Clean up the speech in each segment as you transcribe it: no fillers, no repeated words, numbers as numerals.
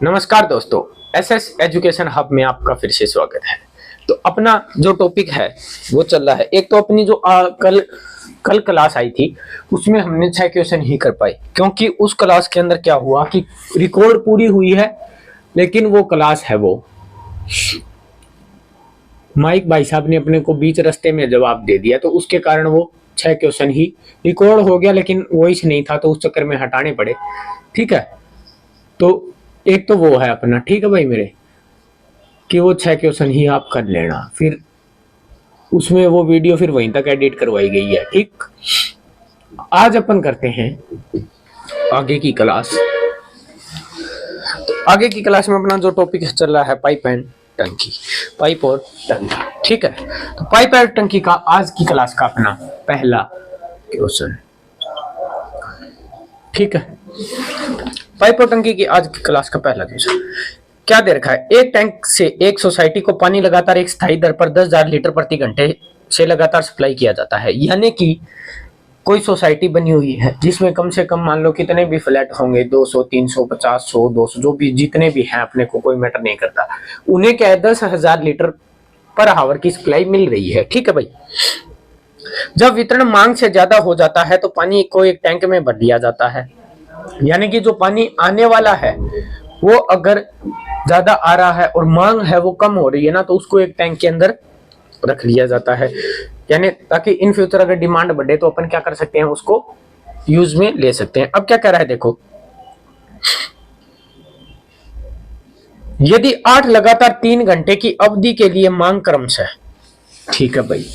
नमस्कार दोस्तों, SS education hub में आपका फिर से स्वागत है। तो अपना जो टॉपिक है वो चल रहा है। एक तो अपनी जो कल क्लास आई थी उसमें हमने 6 क्वेश्चन ही कर पाए, क्योंकि उस क्लास के अंदर क्या हुआ कि रिकॉर्ड पूरी हुई है लेकिन वो क्लास है वो माइक भाई साहब ने अपने को बीच रास्ते में जवाब दे दिया, तो उसके कारण वो 6 क्वेश्चन ही रिकॉर्ड हो गया लेकिन वॉइस नहीं था, तो उस चक्कर में हटाने पड़े। ठीक है, तो एक तो वो है अपना, ठीक है भाई मेरे, कि वो 6 क्वेश्चन ही आप कर लेना, फिर उसमें वो वीडियो फिर वहीं तक एडिट करवाई गई है। ठीक, आज अपन करते हैं आगे की क्लास। तो आगे की क्लास में अपना जो टॉपिक चल रहा है पाइप एंड टंकी, पाइप और टंकी। ठीक है, तो पाइप और टंकी का आज की क्लास का अपना पहला क्वेश्चन। ठीक है, पाइप और टंकी की आज की क्लास का पहला क्वेश्चन क्या दे रखा है। एक टैंक से एक सोसाइटी को पानी लगातार एक स्थायी दर पर 10,000 लीटर प्रति घंटे से लगातार सप्लाई किया जाता है। यानी कि कोई सोसाइटी बनी हुई है जिसमें कम से कम मान लो कितने भी फ्लैट होंगे, 200, 300, 50, 100, 200, जो भी जितने भी हैं, अपने को कोई मैटर नहीं करता, उन्हें क्या है 10,000 लीटर पर आवर की सप्लाई मिल रही है। ठीक है भाई, जब वितरण मांग से ज्यादा हो जाता है तो पानी को एक टैंक में भर दिया जाता है। यानी कि जो पानी आने वाला है वो अगर ज्यादा आ रहा है और मांग है वो कम हो रही है ना, तो उसको एक टैंक के अंदर रख लिया जाता है। यानी ताकि इन फ्यूचर अगर डिमांड बढ़े तो अपन क्या कर सकते हैं, उसको यूज में ले सकते हैं। अब क्या कह रहा है देखो, यदि 8 लगातार 3 घंटे की अवधि के लिए मांग क्रमशः, ठीक है भाई,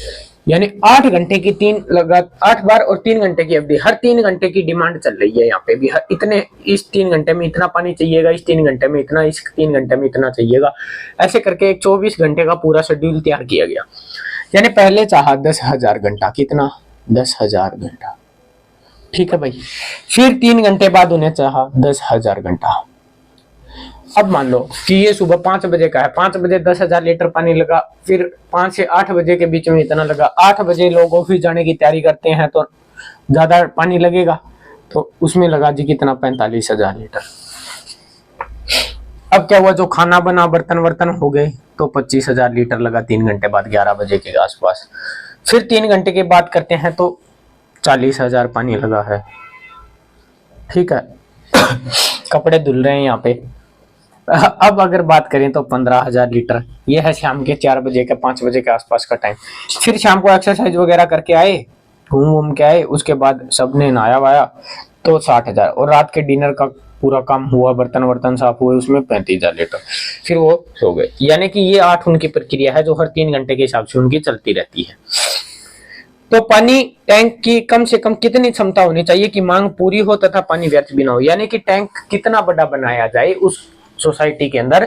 यानी 8 घंटे की 8 बार और 3 घंटे की अवधि, हर 3 घंटे की डिमांड चल रही है यहाँ पे भी, इतने इस 3 घंटे में इतना पानी चाहिएगा, इस 3 घंटे में इतना, इस 3 घंटे में इतना चाहिएगा, ऐसे करके एक 24 घंटे का पूरा शेड्यूल तैयार किया गया। यानी पहले चाहा 10,000 घंटा, कितना 10,000 घंटा। ठीक है भाई, फिर 3 घंटे बाद उन्हें चाहा 10,000 घंटा। अब मान लो कि ये सुबह 5 बजे का है, 5 बजे 10,000 लीटर पानी लगा, फिर 5 से 8 बजे के बीच में इतना लगा, 8 बजे लोग ऑफिस जाने की तैयारी करते हैं तो ज्यादा पानी लगेगा, तो उसमें लगा जी कितना 45,000 लीटर। अब क्या हुआ, जो खाना बना, बर्तन वर्तन हो गए, तो 25,000 लीटर लगा 3 घंटे बाद, 11 बजे के आसपास। फिर 3 घंटे के बाद करते हैं तो 40,000 पानी लगा है। ठीक है, कपड़े धुल रहे हैं यहाँ पे। अब अगर बात करें तो 15,000 लीटर, ये है शाम के 4 बजे का 5 बजे के आसपास का टाइम। फिर शाम को एक्सरसाइज वगैरह करके आए, घूम के आए, उसके बाद सबने नहाया वाया तो 60,000, और रात के डिनर का पूरा काम हुआ, बर्तन वर्तन साफ हुए, उसमें 35,000 लीटर, फिर वो सो गए। यानी कि ये 8 उनकी प्रक्रिया है जो हर 3 घंटे के हिसाब से उनकी चलती रहती है। तो पानी टैंक की कम से कम कितनी क्षमता होनी चाहिए कि मांग पूरी हो तथा पानी व्यर्थ भी ना हो। यानी कि टैंक कितना बड़ा बनाया जाए उस सोसाइटी के अंदर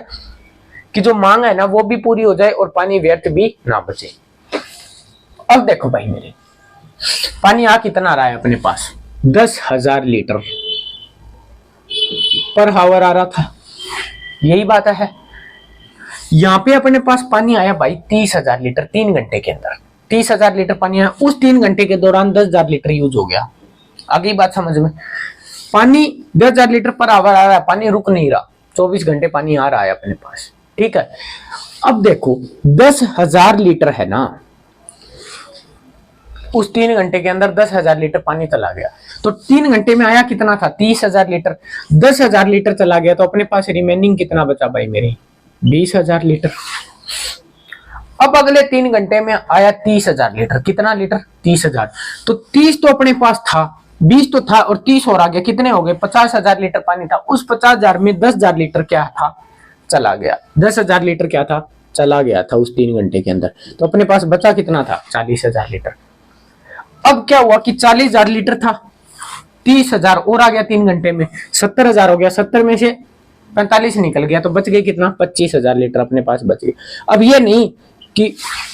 कि जो मांग है ना वो भी पूरी हो जाए और पानी व्यर्थ भी ना बचे। अब देखो भाई मेरे, पानी आ कितना रहा है अपने पास, 10,000 लीटर पर आवर आ रहा था, यही बात है। यहाँ पे अपने पास पानी आया भाई 30,000 लीटर 3 घंटे के अंदर, 30,000 लीटर पानी आया। उस 3 घंटे के दौरान 10,000 लीटर यूज हो गया। आगे बात समझ में, पानी 10,000 लीटर पर आवर आ रहा है, पानी रुक नहीं रहा, 24 घंटे पानी आ रहा है अपने पास। ठीक है, अब देखो 10,000 लीटर है ना, उस 3 घंटे के अंदर 10,000 लीटर पानी चला गया, तो 3 घंटे में आया कितना था 30,000 लीटर, 10,000 लीटर चला गया, तो अपने पास रिमेनिंग कितना बचा भाई मेरे, 20,000 लीटर। अब अगले 3 घंटे में आया 30,000 लीटर, कितना लीटर 30,000, तो 30 तो अपने पास था, 20 तो था और 30 और आ गया, कितने हो गए 50,000 लीटर पानी था। उस 50,000 में 10,000 लीटर क्या था, चला गया, 10,000 लीटर क्या था, चला गया था उस 3 घंटे के अंदर, तो अपने पास बचा कितना था 40,000 लीटर। अब क्या हुआ कि 40,000 लीटर था, 30,000 और आ गया 3 घंटे में, 70,000 हो गया, 70 में से 45 निकल गया, तो बच गए कितना 25,000 लीटर अपने पास बच गए। अब ये नहीं कि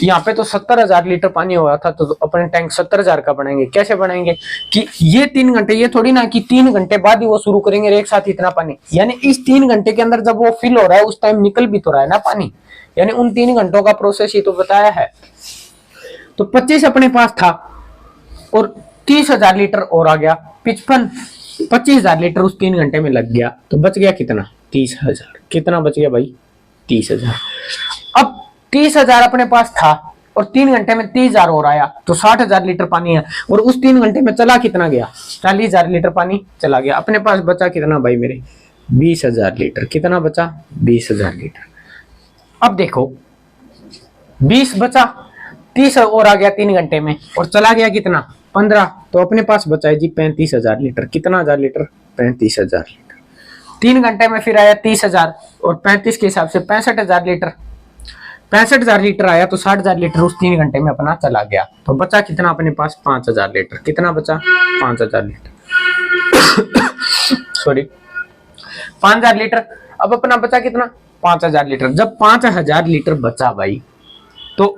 यहाँ पे तो 70,000 लीटर पानी हो रहा था तो अपने टैंक 70,000 का बनाएंगे, कैसे बनाएंगे कि ये 3 घंटे, ये थोड़ी ना कि 3 घंटे बाद ही वो शुरू करेंगे एक साथ इतना पानी। यानी इस 3 घंटे के अंदर जब वो फिल हो रहा है उस टाइम निकल भी तो रहा है ना पानी, यानी उन 3 घंटों का प्रोसेस ही तो बताया है। तो 25 अपने पास था और 30,000 लीटर और आ गया, 55 25,000 लीटर उस 3 घंटे में लग गया, तो बच गया कितना? 30,000। कितना बच गया भाई? 30,000। अब 30,000 अपने पास था और 3 घंटे में 30,000 और आया, तो 60,000 लीटर पानी है, और उस 3 घंटे में चला कितना गया? 40,000 लीटर पानी चला गया। अपने पास बचा कितना भाई मेरे? 20,000 लीटर। कितना बचा? 20,000 लीटर। अब देखो 20 बचा, 30 और आ गया 3 घंटे में, और चला गया कितना? 15। तो अपने पास बचा है जी 35,000 लीटर। कितना हजार लीटर? 35,000 लीटर। 3 घंटे में फिर आया 30,000 और 35 के हिसाब से 65,000 लीटर। 65,000 लीटर आया, तो 60,000 लीटर उस 3 घंटे में अपना चला गया, तो बचा कितना अपने पास? 5,000 लीटर। कितना बचा? 5,000 लीटर। Sorry, 5,000 litre. अब अपना बचा कितना? 5,000 लीटर। जब 5,000 लीटर बचा भाई, तो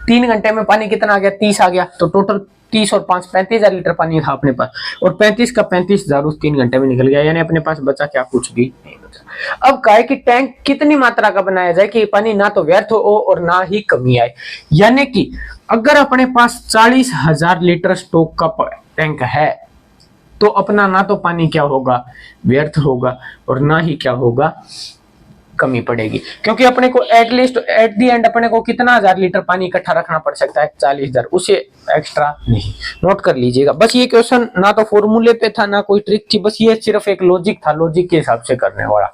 3 घंटे में पानी कितना आ गया? 30 आ गया, तो टोटल 30 और 5 35,000 लीटर पानी था अपने पास, और 35 का 35,000 उस 3 घंटे में निकल गया, यानी अपने पास बचा क्या? कुछ भी नहीं बचा। अब काय कि टैंक कितनी मात्रा का बनाया जाए कि पानी ना तो व्यर्थ हो और ना ही कमी आए, यानी कि अगर अपने पास 40,000 लीटर स्टॉक का टैंक है, तो अपना ना तो पानी क्या होगा? व्यर्थ होगा, और ना ही क्या होगा? कमी पड़ेगी, क्योंकि अपने को एटलीस्ट एट दी एंड अपने को कितना 1000 लीटर पानी इकट्ठा रखना पड़ सकता है? 40,000, उसे एक्स्ट्रा नहीं। नोट कर लीजिएगा। बस ये क्वेश्चन ना तो फॉर्मूले पे था ना कोई ट्रिक थी, बस ये सिर्फ एक लॉजिक था, लॉजिक के हिसाब से करने वाला।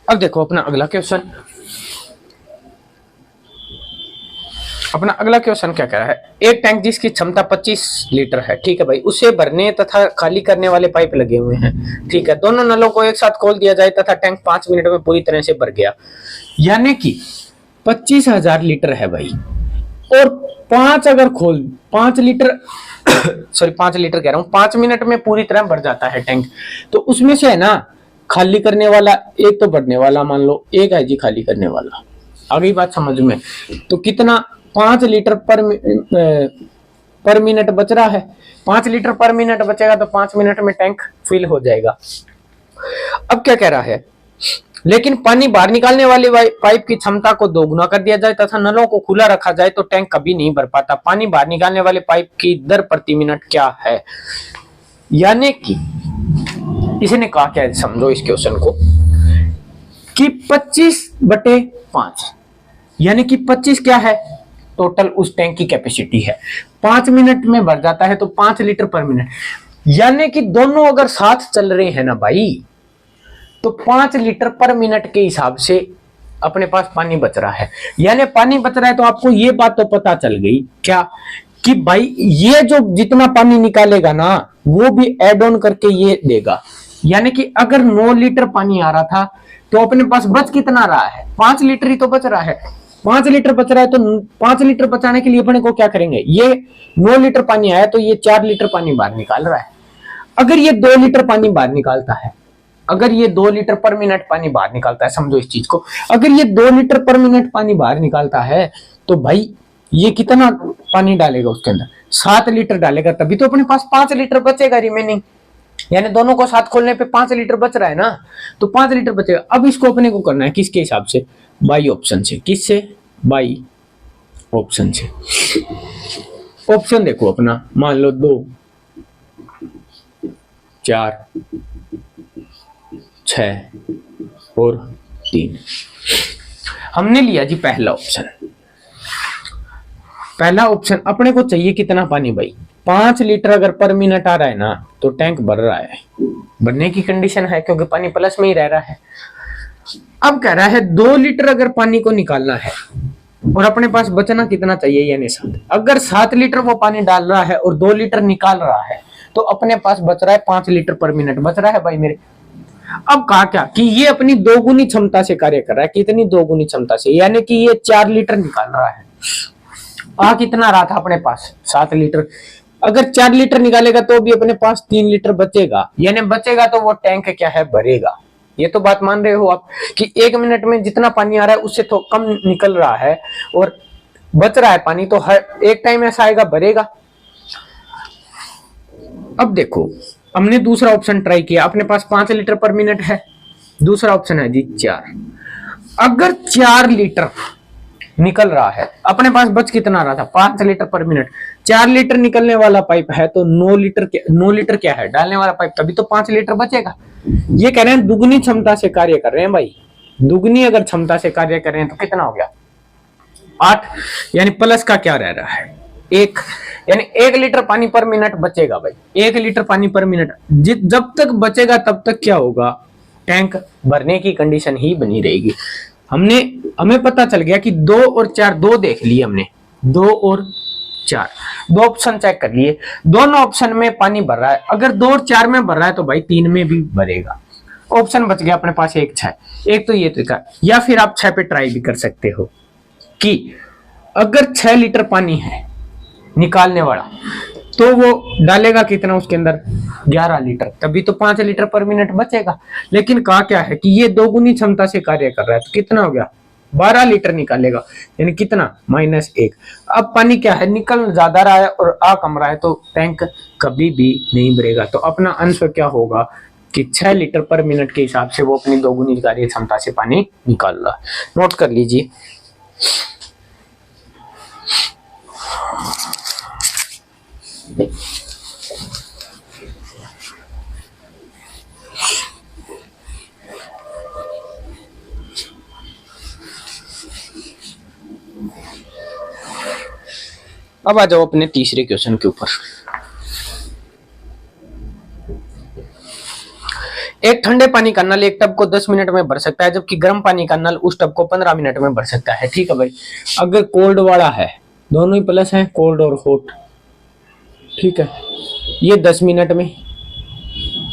अब देखो अपना अगला क्वेश्चन। अपना अगला क्वेश्चन क्या कह रहा है? एक टैंक जिसकी क्षमता 25 लीटर है, ठीक है भाई, उसे भरने तथा खाली करने वाले पाइप लगे हुए हैं, ठीक है। दोनों नलों को एक साथ खोल दिया जाए तथा टैंक 5 मिनट में पूरी तरह से भर गया, यानी कि 25,000 लीटर है भाई, और 5 अगर खोल 5 लीटर सॉरी 5 लीटर कह रहा हूं, 5 मिनट में पूरी तरह भर जाता है टैंक, तो उसमें से है ना खाली करने वाला एक तो भरने वाला, मान लो एक है जी खाली करने वाला। अगली बात समझ में, तो कितना? 5 लीटर पर मिनट बच रहा है। 5 लीटर पर मिनट बचेगा तो 5 मिनट में टैंक फिल हो जाएगा। अब क्या कह रहा है? लेकिन पानी बाहर निकालने वाली पाइप की क्षमता को दोगुना कर दिया जाए तथा नलों को खुला रखा जाए तो टैंक कभी नहीं भर पाता। पानी बाहर निकालने वाले पाइप की दर प्रति मिनट क्या है? यानी कि इसने कहा क्या है, समझो इस क्वेश्चन को, कि 25/5, यानी कि 25 क्या है? टोटल उस टैंक की कैपेसिटी है। 5 मिनट में भर जाता है तो 5 लीटर पर मिनट, यानी कि दोनों अगर साथ चल रहे हैं ना भाई, तो 5 लीटर पर मिनट के हिसाब से अपने पास पानी बच रहा है। यानी पानी बच रहा है तो आपको ये बात तो पता चल गई क्या, कि भाई ये जो जितना पानी निकालेगा ना, वो भी एड ऑन करके ये देगा। यानी कि अगर 9 लीटर पानी आ रहा था, तो अपने पास बच कितना रहा है? 5 लीटर ही तो बच रहा है। 5 लीटर बच रहा है, तो 5 लीटर बचाने के लिए अपने को क्या करेंगे? ये 9 लीटर पानी आया, तो ये 4 लीटर पानी बाहर निकाल रहा है। अगर ये 2 लीटर पानी बाहर निकालता है, अगर ये 2 लीटर पर मिनट पानी बाहर निकालता है, समझो इस चीज को, अगर ये 2 लीटर पर मिनट पानी बाहर निकालता है, तो भाई ये कितना पानी डालेगा उसके अंदर? 7 लीटर डालेगा, तभी तो अपने पास 5 लीटर बचेगा रिमेनिंग। यानी दोनों को साथ खोलने पे 5 लीटर बच रहा है ना, तो 5 लीटर बचेगा। अब इसको अपने को करना है किसके हिसाब से? बाई ऑप्शन से। किससे? बाई ऑप्शन से। ऑप्शन देखो अपना, मान लो 2, 4, 6 और 3। हमने लिया जी पहला ऑप्शन। पहला ऑप्शन अपने को चाहिए कितना पानी भाई? 5 लीटर अगर पर मिनट आ रहा है ना, तो टैंक भर रहा है, भरने की कंडीशन है क्योंकि पानी प्लस में ही रह रहा है। अब कह रहा है 2 लीटर अगर पानी को निकालना है और अपने पास बचना कितना चाहिए? यानी 7। अगर 7 लीटर वो पानी डाल रहा है और 2 लीटर निकाल रहा है, तो अपने पास बच रहा है 5 लीटर पर मिनट बच रहा है भाई मेरे। अब कहा क्या कि ये अपनी दोगुनी क्षमता से कार्य कर रहा है। कितनी दोगुनी क्षमता से? यानी कि ये 4 लीटर निकाल रहा है। आ कितना रहा था अपने पास? 7 लीटर। अगर 4 लीटर निकालेगा तो भी अपने पास 3 लीटर बचेगा, यानी बचेगा तो वो टैंक क्या है? भरेगा। ये तो बात मान रहे हो आप कि 1 मिनट में जितना पानी आ रहा है उससे तो कम निकल रहा है और बच रहा है पानी, तो हर एक टाइम ऐसा आएगा भरेगा। अब देखो हमने दूसरा ऑप्शन ट्राई किया, अपने पास 5 लीटर पर मिनट है, दूसरा ऑप्शन है जी 4। अगर 4 लीटर निकल रहा है, अपने पास बच कितना रहा था 5 लीटर पर मिनट, 4 लीटर निकलने वाला पाइप है तो 9 लीटर क्या है डालने वाला पाइप, तभी तो 5 लीटर बचेगा। ये कह रहे हैं दुगनी क्षमता से कार्य कर रहे हैं भाई, दुगनी अगर क्षमता से कार्य कर रहे हैं तो कितना हो गया 8, यानी प्लस का क्या रह रहा है 1, यानी 1 लीटर पानी पर मिनट बचेगा भाई, 1 लीटर पानी पर मिनट जब तक बचेगा तब तक क्या होगा, टैंक भरने की कंडीशन ही बनी रहेगी। हमें पता चल गया कि 2 और 4, 2 देख लिए हमने, 2 और 4 दो ऑप्शन चेक कर लिए, दोनों ऑप्शन में पानी भर रहा है, अगर 2 और 4 में भर रहा है तो भाई 3 में भी भरेगा। ऑप्शन बच गया अपने पास 1, 6, एक तो ये तरीका, या फिर आप 6 पे ट्राई भी कर सकते हो कि अगर 6 लीटर पानी है निकालने वाला तो वो डालेगा कितना उसके अंदर 11 लीटर, तभी तो 5 लीटर पर मिनट बचेगा। लेकिन कहा क्या है कि ये दोगुनी क्षमता से कार्य कर रहा है, तो कितना हो गया 12 लीटर निकालेगा, यानी कितना -1। अब पानी क्या है निकल ज्यादा रहा है और आ कम रहा है, तो टैंक कभी भी नहीं भरेगा। तो अपना आंसर क्या होगा कि 6 लीटर पर मिनट के हिसाब से वो अपनी दोगुनी कार्य क्षमता से पानी निकाल रहा है। नोट कर लीजिए। अब आ जाओ अपने तीसरे क्वेश्चन के ऊपर। एक ठंडे पानी का नल एक टब को 10 मिनट में भर सकता है, जबकि गर्म पानी का नल उस टब को 15 मिनट में भर सकता है। ठीक है भाई, अगर कोल्ड वाला है, दोनों ही प्लस है, कोल्ड और हॉट, ठीक है, ये 10 मिनट में,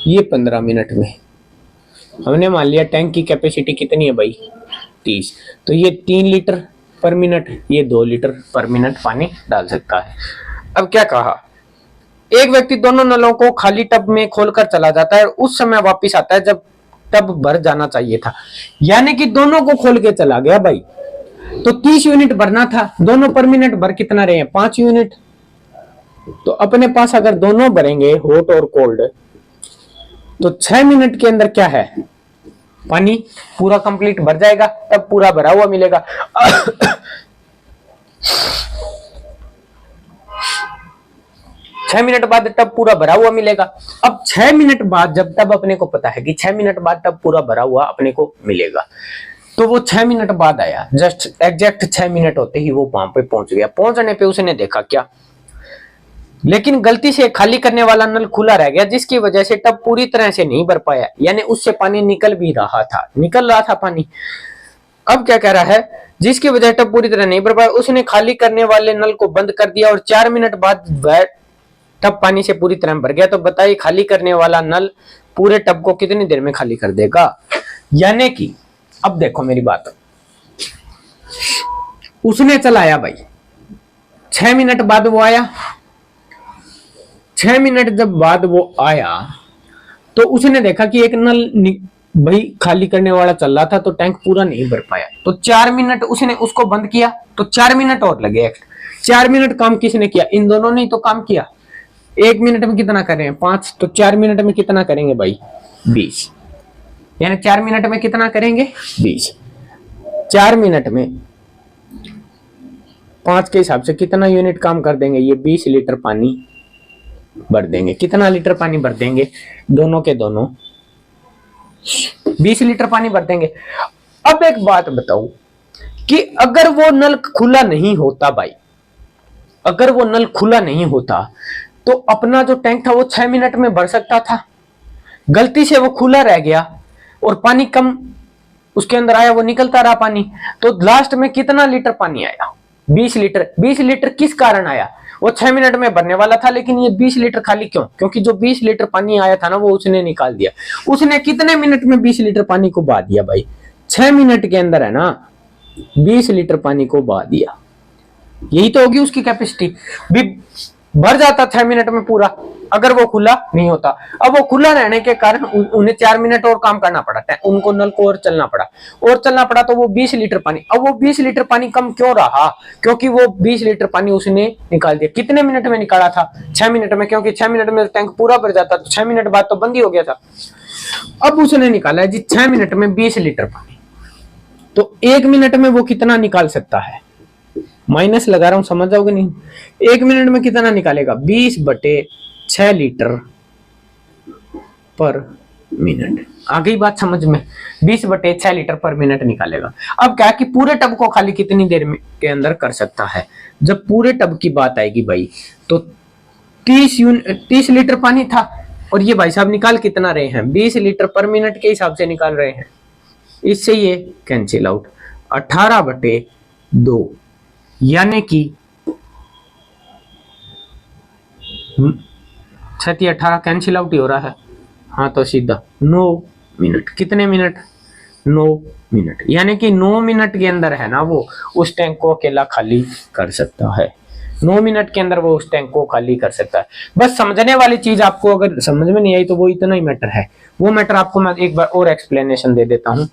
ये 15 मिनट में। हमने मान लिया टैंक की कैपेसिटी कितनी है भाई 30, तो ये 3 लीटर पर मिनट, ये 2 लीटर पर मिनट पानी डाल सकता है। अब क्या कहा, एक व्यक्ति दोनों नलों को खाली टब में खोलकर चला जाता है, उस समय वापस आता है जब टब भर जाना चाहिए था, यानी कि दोनों को खोल के चला गया भाई, तो 30 यूनिट भरना था, दोनों पर मिनट भर कितना रहे हैं 5 यूनिट। तो अपने पास अगर दोनों भरेंगे हॉट और कोल्ड, तो 6 मिनट के अंदर क्या है पानी पूरा कंप्लीट भर जाएगा, तब पूरा भरा हुआ मिलेगा। 6 मिनट बाद टब पूरा भरा हुआ मिलेगा। अब 6 मिनट बाद जब टब, अपने को पता है कि 6 मिनट बाद टब पूरा भरा हुआ अपने को मिलेगा, तो वो 6 मिनट बाद आया, जस्ट एग्जैक्ट 6 मिनट होते ही वो वहां पे पहुंच गया। पहुंचने पे उसने देखा क्या, लेकिन गलती से खाली करने वाला नल खुला रह गया, जिसकी वजह से टब पूरी तरह से नहीं भर पाया, यानी उससे पानी निकल रहा था पानी। अब क्या कह रहा है, जिसकी वजह टब पूरी तरह नहीं भर पाया, उसने खाली करने वाले नल को बंद कर दिया और 4 मिनट बाद वह टब पानी से पूरी तरह भर गया। तो बताइए खाली करने वाला नल पूरे टब को कितनी देर में खाली कर देगा। यानी कि अब देखो मेरी बात, उसने चलाया भाई, 6 मिनट बाद वो आया, 6 मिनट जब बाद वो आया तो उसने देखा कि एक नल भाई खाली करने वाला चल रहा था, तो टैंक पूरा नहीं भर पाया, तो 4 मिनट उसने उसको बंद किया, तो 4 मिनट और लगे। 4 मिनट काम किसने किया, इन दोनों ने तो काम किया। 1 मिनट में कितना करें 5, तो 4 मिनट में कितना करेंगे भाई 20, यानी 4 मिनट में कितना करेंगे 20। 4 मिनट में 5 के हिसाब से कितना यूनिट काम कर देंगे, ये 20 लीटर पानी भर देंगे। कितना लीटर पानी भर देंगे, दोनों के दोनों 20 लीटर पानी भर देंगे। अब एक बात बताओ कि अगर वो नल खुला नहीं होता भाई, अगर वो नल खुला नहीं होता तो अपना जो टैंक था वो 6 मिनट में भर सकता था, गलती से वो खुला रह गया और पानी कम उसके अंदर आया, वो निकलता रहा पानी, तो लास्ट में कितना लीटर पानी आया 20 लीटर। 20 लीटर किस कारण आया, वो 6 मिनट में भरने वाला था, लेकिन ये 20 लीटर खाली क्यों, क्योंकि जो 20 लीटर पानी आया था ना वो उसने निकाल दिया। उसने कितने मिनट में 20 लीटर पानी को बहा दिया भाई, 6 मिनट के अंदर है ना 20 लीटर पानी को बहा दिया। यही तो होगी उसकी कैपेसिटी, भी भर जाता 6 मिनट में पूरा, अगर वो खुला नहीं होता। अब वो खुला रहने के कारण उन्हें 4 मिनट और काम करना पड़ा, उनको नल को और चलना पड़ा तो वो 20 लीटर पानी, अब वो 20 लीटर पानी कम क्यों रहा, क्योंकि वो 20 लीटर पानी उसने निकाल दिया। कितने मिनट में निकाला था? 6 मिनट में, क्योंकि 6 मिनट में टैंक पूरा भर जाता, तो 6 मिनट बाद तो बंद ही हो गया था। अब उसने निकाला है जी 6 मिनट में 20 लीटर पानी, तो 1 मिनट में वो कितना निकाल सकता है? माइनस लगा रहा हूं, समझ जाओगे नहीं? 1 मिनट में कितना निकालेगा? 20/6 लीटर पर मिनट। आ गई बात समझ में? 20/6 लीटर पर मिनट निकालेगा। अब क्या कि पूरे टब को खाली कितनी देर में के अंदर कर सकता है? जब पूरे टब की बात आएगी भाई, तो 30 लीटर पानी था, और ये भाई साहब निकाल कितना रहे हैं? 20 लीटर पर मिनट के हिसाब से निकाल रहे हैं। इससे ये कैंसिल आउट, 18/2, यानी कि 18 कैंसिल आउट ही हो रहा है। हाँ, तो सीधा 9 मिनट। कितने मिनट? 9 मिनट, यानी कि 9 मिनट के अंदर है ना वो उस टैंक को अकेला खाली कर सकता है। 9 मिनट के अंदर वो उस टैंक को खाली कर सकता है। बस समझने वाली चीज, आपको अगर समझ में नहीं आई तो वो इतना ही मैटर है। वो मैटर आपको मैं एक बार और एक्सप्लेनेशन दे देता हूं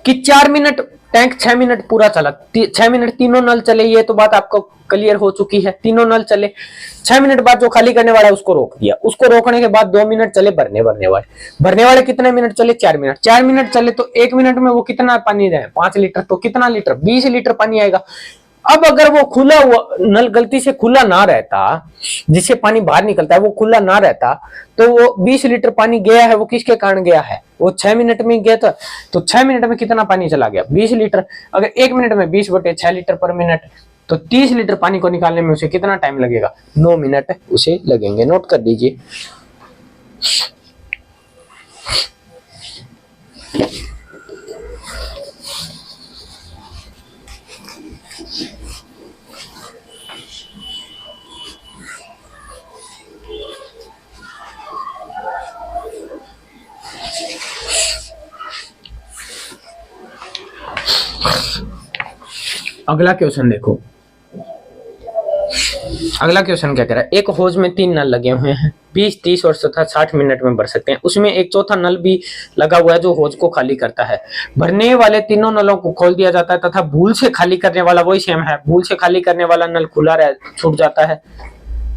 कि 4 मिनट टैंक 6 मिनट पूरा चला, 6 मिनट तीनों नल चले, ये तो बात आपको क्लियर हो चुकी है। तीनों नल चले, 6 मिनट बाद जो खाली करने वाला है उसको रोक दिया। उसको रोकने के बाद 2 मिनट चले भरने वाले कितने मिनट चले? 4 मिनट। 4 मिनट चले तो 1 मिनट में वो कितना पानी दें? 5 लीटर। तो कितना लीटर? 20 लीटर पानी आएगा। अब अगर वो खुला हुआ नल गलती से खुला ना रहता, जिससे पानी बाहर निकलता है, वो खुला ना रहता, तो वो 20 लीटर पानी गया है, वो किसके कारण गया है? वो 6 मिनट में गया था, तो 6 मिनट में कितना पानी चला गया? 20 लीटर। अगर 1 मिनट में 20/6 लीटर पर मिनट, तो 30 लीटर पानी को निकालने में उसे कितना टाइम लगेगा? 9 मिनट उसे लगेंगे। नोट कर दीजिए। अगला क्वेश्चन देखो। अगला क्वेश्चन क्या कह रहा है? एक होज में 3 नल लगे हुए हैं, 20, 30 और 60 मिनट में भर सकते हैं। उसमें एक चौथा नल भी लगा हुआ है जो होज को खाली करता है। भरने वाले तीनों नलों को खोल दिया जाता है तथा भूल से खाली करने वाला वही सेम है। भूल से खाली करने वाला नल खुला छूट जाता है।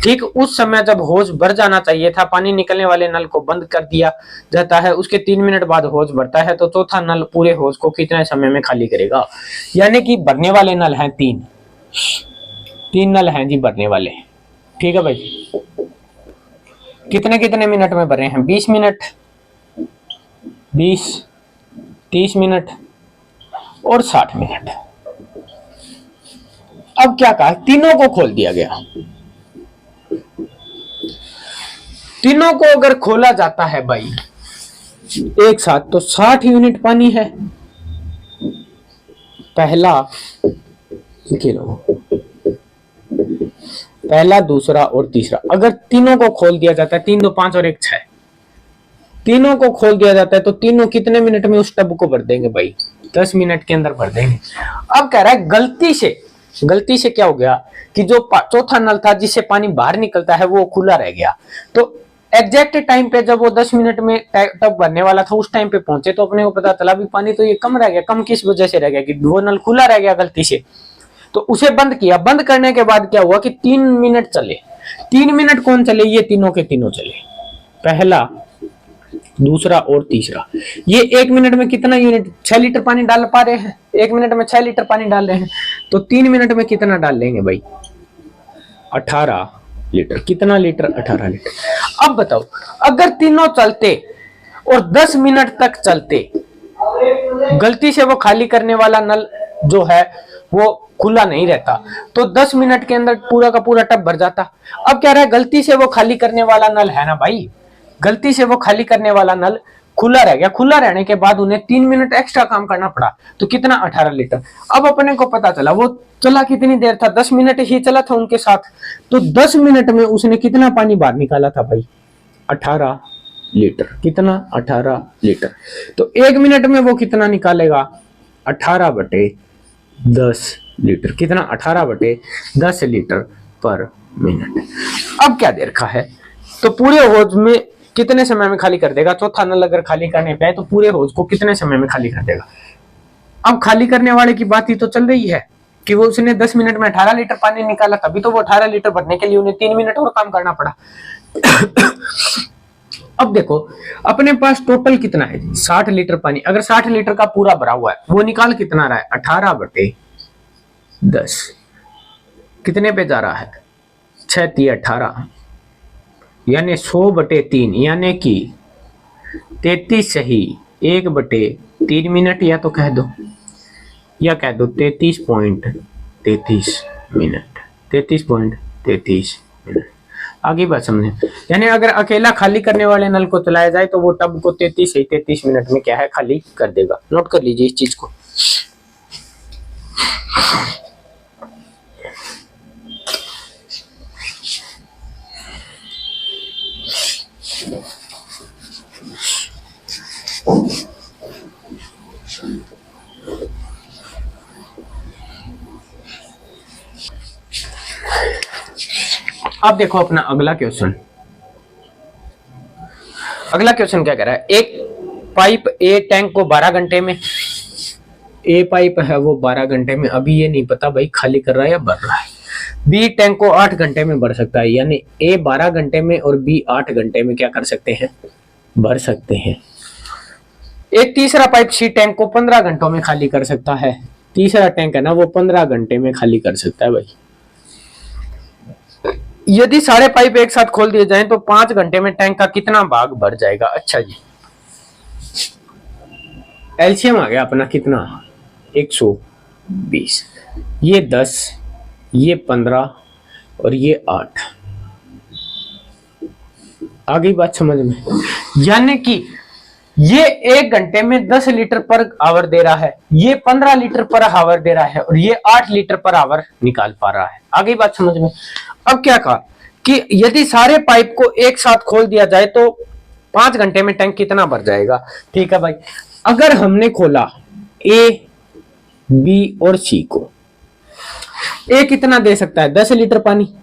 ठीक उस समय जब होज भर जाना चाहिए था, पानी निकलने वाले नल को बंद कर दिया जाता है। उसके 3 मिनट बाद होज भरता है, तो चौथा नल पूरे होज को कितने समय में खाली करेगा? यानी कि भरने वाले नल हैं 3 नल हैं जी भरने वाले। ठीक है भाई, कितने कितने मिनट में भर रहे हैं? 20 मिनट, 20, 30 मिनट और 60 मिनट। अब क्या कहा? तीनों को खोल दिया गया। तीनों को अगर खोला जाता है भाई एक साथ, तो 60 यूनिट पानी है। पहला, दूसरा और तीसरा। अगर तीनों को खोल दिया जाता है, 3, 2, 5 और 1, 6, तीनों को खोल दिया जाता है, तो तीनों कितने मिनट में उस टब को भर देंगे भाई? 10 मिनट के अंदर भर देंगे। अब कह रहा है गलती से क्या हो गया कि जो चौथा नल था जिससे पानी बाहर निकलता है वो खुला रह गया। तो एग्जैक्ट टाइम पे जब वो 10 मिनट में टब भरने वाला था उस टाइम पे पहुंचे, तो अपने को पता चला भी पानी तो ये कम रह गया। कम किस वजह से रह गया? कि वो नल खुला रह गया गलती से, तो उसे बंद किया। बंद करने के बाद क्या हुआ कि 3 मिनट चले। 3 मिनट कौन चले? ये तीनों के तीनों चले, पहला, दूसरा और तीसरा। ये 1 मिनट में कितना यूनिट? 6 लीटर पानी डाल पा रहे हैं। 1 मिनट में 6 लीटर पानी डाल रहे हैं, तो 3 मिनट में कितना डाल लेंगे भाई? 18 लीटर। कितना लीटर? 18 लीटर। अब बताओ, अगर तीनों चलते और 10 मिनट तक चलते, गलती से वो खाली करने वाला नल जो है वो खुला नहीं रहता, तो 10 मिनट के अंदर पूरा का पूरा टब भर जाता। अब क्या रहा है? गलती से वो खाली करने वाला नल है ना भाई, गलती से वो खाली करने वाला नल खुला रह गया। खुला रहने के बाद उन्हें 3 मिनट एक्स्ट्रा काम करना पड़ा, तो कितना? 18 लीटर। अब अपने को पता चला वो चला कितनी देर था? 10 मिनट ही चला था उनके साथ, तो 10 मिनट में उसने कितना पानी बाहर निकाला था भाई? 18 लीटर। कितना? 18 लीटर। तो 1 मिनट में वो कितना निकालेगा? 18/10 लीटर। कितना? 18/10 लीटर पर मिनट। अब क्या दे रखा है तो पूरे होज में कितने समय में खाली कर देगा? चौथा नल अगर खाली करने पे है तो पूरे होज को कितने समय में खाली कर देगा? अब खाली करने वाले की बात ही तो चल रही है कि वो उसने 10 मिनट में 18 लीटर पानी निकाला, तभी तो वो 18 लीटर भरने के लिए उन्हें 3 मिनट और काम करना पड़ा। अब देखो अपने पास टोटल कितना है? 60 लीटर पानी। अगर 60 लीटर का पूरा भरा हुआ है, वो निकाल कितना रहा है? 18/10 कितने पे जा रहा है? 6 3 18 यानी 100/3 यानी कि 33 सही 1/3 मिनट, या तो कह दो 33.33 मिनट, 33.33 मिनट। आगे बात समझे। यानी अगर अकेला खाली करने वाले नल को चलाया जाए तो वो टब को 33 मिनट में क्या है? खाली कर देगा। नोट कर लीजिए इस चीज को। अब देखो अपना अगला क्वेश्चन। अगला क्वेश्चन क्या कह रहा है? एक पाइप ए टैंक को 12 घंटे में, ए पाइप है वो 12 घंटे में, अभी ये नहीं पता भाई खाली कर रहा है या भर रहा है। बी टैंक को 8 घंटे में भर सकता है, यानी ए 12 घंटे में और बी 8 घंटे में क्या कर सकते हैं? भर सकते हैं। एक तीसरा पाइप सी टैंक को 15 घंटों में खाली कर सकता है। तीसरा टैंक है ना वो 15 घंटे में खाली कर सकता है भाई। यदि सारे पाइप एक साथ खोल दिए जाएं तो 5 घंटे में टैंक का कितना भाग भर जाएगा? अच्छा जी, एलसीएम आ गया अपना कितना? 120, ये 10, ये 15 और ये 8। आगे बात समझ में? यानी कि ये 1 घंटे में 10 लीटर पर आवर दे रहा है, ये 15 लीटर पर आवर दे रहा है और ये 8 लीटर पर आवर निकाल पा रहा है। आगे बात समझ में? अब क्या कहा कि यदि सारे पाइप को एक साथ खोल दिया जाए तो 5 घंटे में टैंक कितना भर जाएगा? ठीक है भाई, अगर हमने खोला ए बी और सी को, ए कितना दे सकता है? 10 लीटर पानी,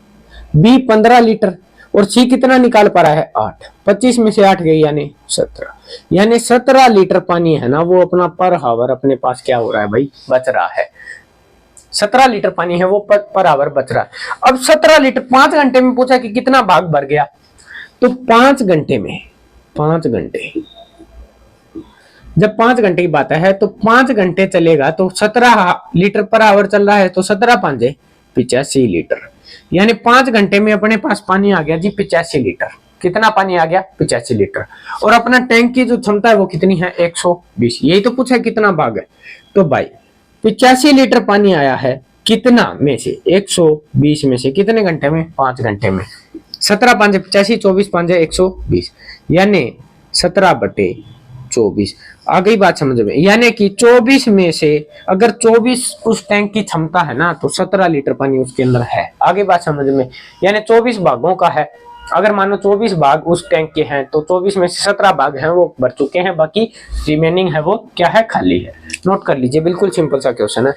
बी 15 लीटर और सी कितना निकाल पा रहा है? 8। 25 में से 8 गई यानी 17, यानी 17 लीटर पानी है ना वो अपना पर हावर अपने पास क्या हो रहा है भाई? बच रहा है। 17 लीटर पानी है वो पर आवर बच रहा है। अब 17 लीटर 5 घंटे में पूछा कि कितना भाग भर गया, तो 5 घंटे में 5 घंटे, जब 5 घंटे की बात है तो 5 घंटे चलेगा तो 17 लीटर पर आवर चल रहा है, तो 17 5 85 लीटर, यानी 5 घंटे में अपने पास पानी आ गया जी 85 लीटर। कितना पानी आ गया? 85 लीटर। और अपना टैंक की जो क्षमता है वो कितनी है? 120। यही तो पूछा कितना भाग है, तो भाई 85 लीटर पानी आया है कितना में से? 120 में से कितने घंटे में? 5 घंटे में। 17 5 85, 24 5 120, यानी 17/24। आ गई बात समझ में? यानी कि 24 में से अगर 24 उस टैंक की क्षमता है ना तो 17 लीटर पानी उसके अंदर है। आगे बात समझ में? यानी 24 भागों का है। अगर मानो 24 भाग उस टैंक के हैं तो 24 में से 17 भाग हैं वो भर चुके हैं, बाकी रिमेनिंग है वो क्या है? खाली है। नोट कर लीजिए, बिल्कुल सिंपल सा क्वेश्चन है।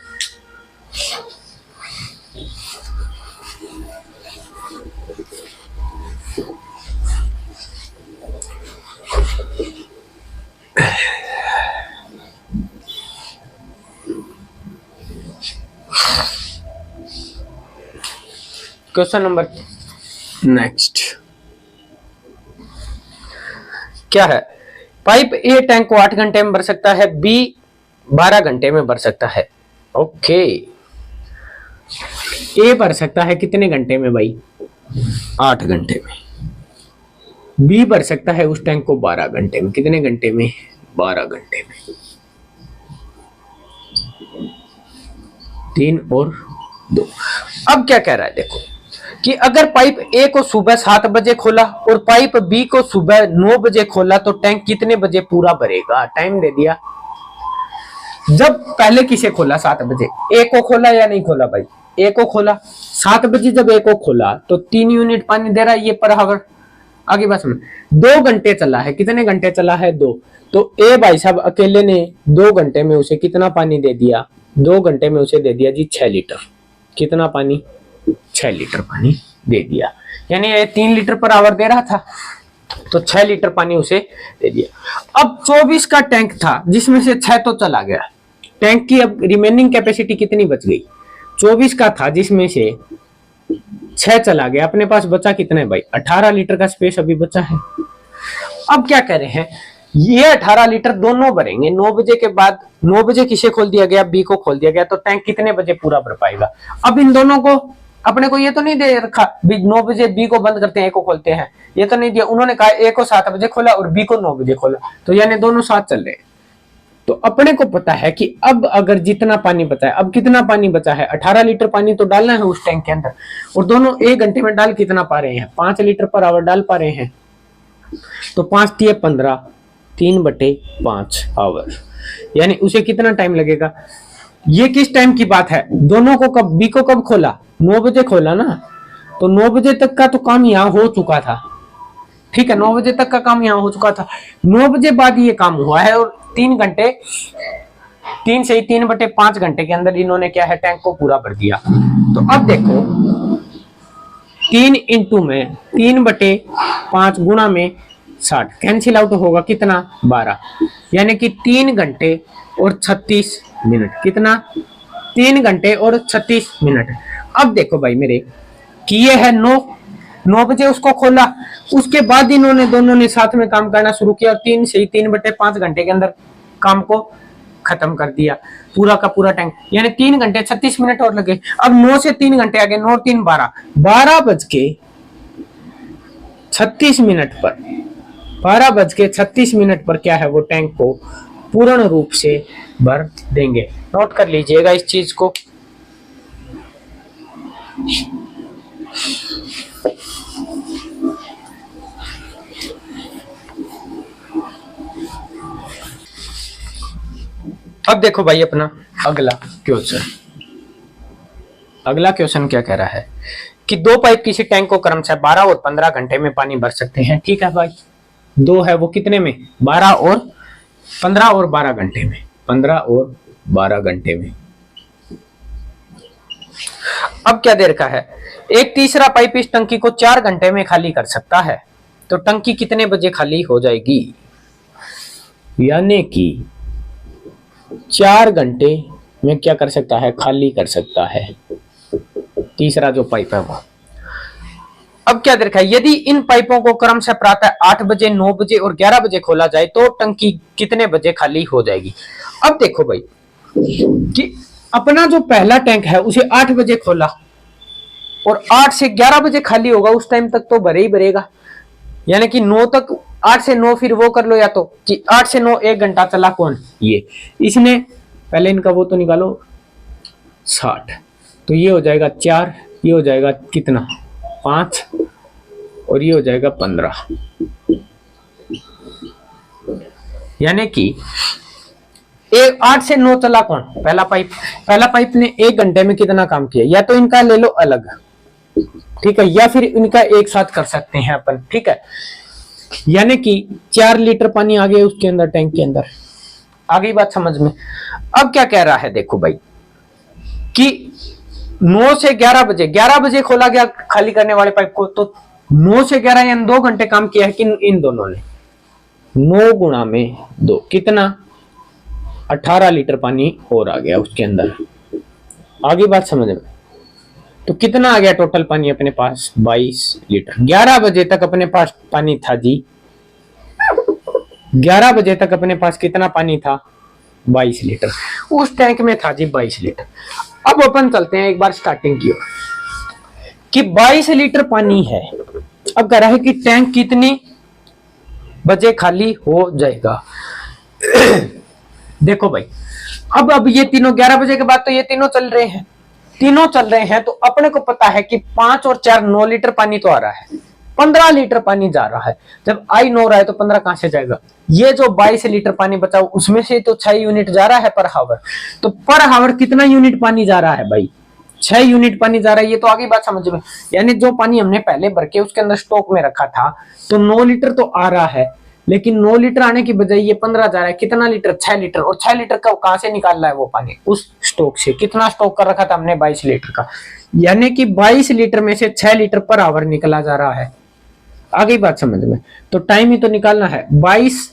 क्वेश्चन नंबर नेक्स्ट क्या है? पाइप ए टैंक को 8 घंटे में भर सकता है, बी 12 घंटे में भर सकता है। ओके, ए भर सकता है कितने घंटे में भाई? 8 घंटे में। बी भर सकता है उस टैंक को 12 घंटे में। कितने घंटे में? 12 घंटे में। 3 और 2। अब क्या कह रहा है देखो कि अगर पाइप ए को सुबह 7 बजे खोला और पाइप बी को सुबह 9 बजे खोला तो टैंक कितने बजे पूरा भरेगा? टाइम दे दिया। जब पहले किसे खोला? 7 बजे। ए को खोला या नहीं खोला भाई? ए को खोला 7 बजे। जब ए को खोला तो 3 यूनिट पानी दे रहा है ये पर आवर। आगे बात समझ। 2 घंटे चला है। कितने घंटे चला है? 2। तो ए भाई साहब अकेले ने 2 घंटे में उसे कितना पानी दे दिया? 2 घंटे में उसे दे दिया जी 6 लीटर। कितना पानी? 6 लीटर पानी दे दिया। यानी ये 3 लीटर पर आवर दे रहा था, तो 6 लीटर पानी उसे दे दिया। अब 24 का टैंक था जिसमें से 6 तो चला गया, टैंक की अब रिमेनिंग कैपेसिटी कितनी बच गई? 24 का था जिसमें से 6 चला गया, अपने पास बचा कितना है भाई? 18 लीटर का स्पेस अभी बचा है। अब क्या कर रहे हैं, ये 18 लीटर दोनों भरेंगे 9 बजे के बाद। 9 बजे किसे खोल दिया गया? बी को खोल दिया गया, तो टैंक कितने बजे पूरा भर पाएगा? अब इन दोनों को, अपने को ये तो नहीं दे रखा 9 बजे बी को बंद करते हैं, ए को खोलते हैं, ये तो नहीं दिया। उन्होंने कहा ए को 7 बजे खोला और बी को 9 बजे खोला, तो यानी दोनों साथ चल रहे हैं। तो अपने को पता है कि अब अगर जितना पानी बचा है, अब कितना पानी बचा है? 18 लीटर पानी तो डालना है उस टैंक के अंदर, और दोनों 1 घंटे में डाल कितना पा रहे हैं? 5 लीटर पर आवर डाल पा रहे हैं। तो 5 × 15, 3/5 आवर, यानी उसे कितना टाइम लगेगा? ये किस टाइम की बात है? दोनों को कब, बी को कब खोला? 9 बजे खोला ना, तो 9 बजे तक का तो काम यहाँ हो चुका था, ठीक है, 9 बजे तक का काम यहाँ हो चुका था। 9 बजे बाद ये काम हुआ है, और 3 घंटे, 3 से ही 3/5 घंटे के अंदर इन्होंने क्या है, टैंक को पूरा भर दिया। तो अब देखो 3 इंटू में 3/5 गुणा में 60, कैंसिल आउट होगा कितना? 12, यानी कि 3 घंटे और 36 मिनट। कितना? 3 घंटे और 36 मिनट। अब देखो भाई मेरे कि ये है 9 बजे उसको खोला, उसके बाद इन्होंने दोनों ने साथ में काम करना शुरू किया, और 3 से ही 3/5 घंटे के अंदर काम को खत्म कर दिया, पूरा का पूरा टैंक, यानी 3 घंटे 36 मिनट और लगे। अब 9 से 3 घंटे आगे, 9 और 3 12, 12:36 पर, 12:36 पर क्या है, वो टैंक को पूर्ण रूप से भर देंगे। नोट कर लीजिएगा इस चीज को। अब देखो भाई अपना अगला क्वेश्चन। अगला क्वेश्चन क्या कह रहा है कि 2 पाइप किसी टैंक को क्रमशः 12 और 15 घंटे में पानी भर सकते हैं। ठीक है भाई, 2 है वो कितने में? 15 और 12 घंटे में, 15 और 12 घंटे में। अब क्या दे रखा है, एक तीसरा पाइप इस टंकी को 4 घंटे में खाली कर सकता है, तो टंकी कितने बजे खाली हो जाएगी? यानी कि 4 घंटे में क्या कर सकता है, खाली कर सकता है तीसरा जो पाइप है वो। अब क्या देखा, यदि इन पाइपों को क्रमशः प्रातः 8 बजे, 9 बजे और 11 बजे खोला जाए तो टंकी कितने बजे खाली हो जाएगी? अब देखो भाई कि अपना जो पहला टैंक है उसे 8 बजे खोला और 8 से 11 बजे खाली होगा, उस टाइम तक तो भरे ही भरेगा, यानी कि 9 तक, 8 से 9 फिर वो कर लो, या तो कि 8 से 9 1 घंटा चला कौन? ये। इसने पहले इनका वो तो निकालो 60, तो ये हो जाएगा 4, ये हो जाएगा कितना 5 और ये हो जाएगा 15, यानी कि 8 से 9 चला कौन? पहला पाइप ने 1 घंटे में कितना काम किया? या तो इनका ले लो अलग, ठीक है, या फिर इनका एक साथ कर सकते हैं अपन, ठीक है, यानी कि 4 लीटर पानी आ गया उसके अंदर, टैंक के अंदर। आ गई बात समझ में? अब क्या कह रहा है देखो भाई कि 9 से 11 बजे, 11 बजे खोला गया खाली करने वाले पाइप को, तो 9 से 11 यानी 2 घंटे काम किया है कि इन दोनों ने। 9 गुणा में 2 कितना? 18 लीटर पानी और आ गया उसके अंदर। आगे बात समझ में? तो कितना आ गया टोटल पानी अपने पास? 22 लीटर। 11 बजे तक अपने पास पानी था जी, 11 बजे तक अपने पास कितना पानी था? 22 लीटर। उस टैंक में था जी 22 लीटर। अब अपन चलते हैं एक बार स्टार्टिंग की ओर कि 22 लीटर पानी है। अब कह रहा है कि टैंक कितनी बजे खाली हो जाएगा। देखो भाई, अब ये तीनों 11 बजे के बाद तो ये तीनों चल रहे हैं, तो अपने को पता है कि 5 और 4 9 लीटर पानी तो आ रहा है, 15 लीटर पानी जा रहा है। जब आई 9 रहा है तो 15 कहां से जाएगा? ये जो 22 लीटर पानी बचा उसमें से तो 6 यूनिट जा रहा है पर हावर, तो पर हावर कितना यूनिट पानी जा रहा है भाई? 6 यूनिट पानी जा रहा है। ये तो आगे बात समझ में, यानी जो पानी हमने पहले भर के उसके अंदर स्टॉक में रखा था तो 9 लीटर तो आ रहा है, लेकिन 9 लीटर आने की बजाय ये 15 जा रहा है। कितना लीटर? 6 लीटर। और 6 लीटर का कहां से निकाल रहा है वो पानी? उस स्टॉक से। कितना स्टॉक कर रखा था हमने? 22 लीटर का। यानी कि 22 लीटर में से 6 लीटर पर आवर निकला जा रहा है। आ गई बात समझ में? तो टाइम ही तो निकालना है। 22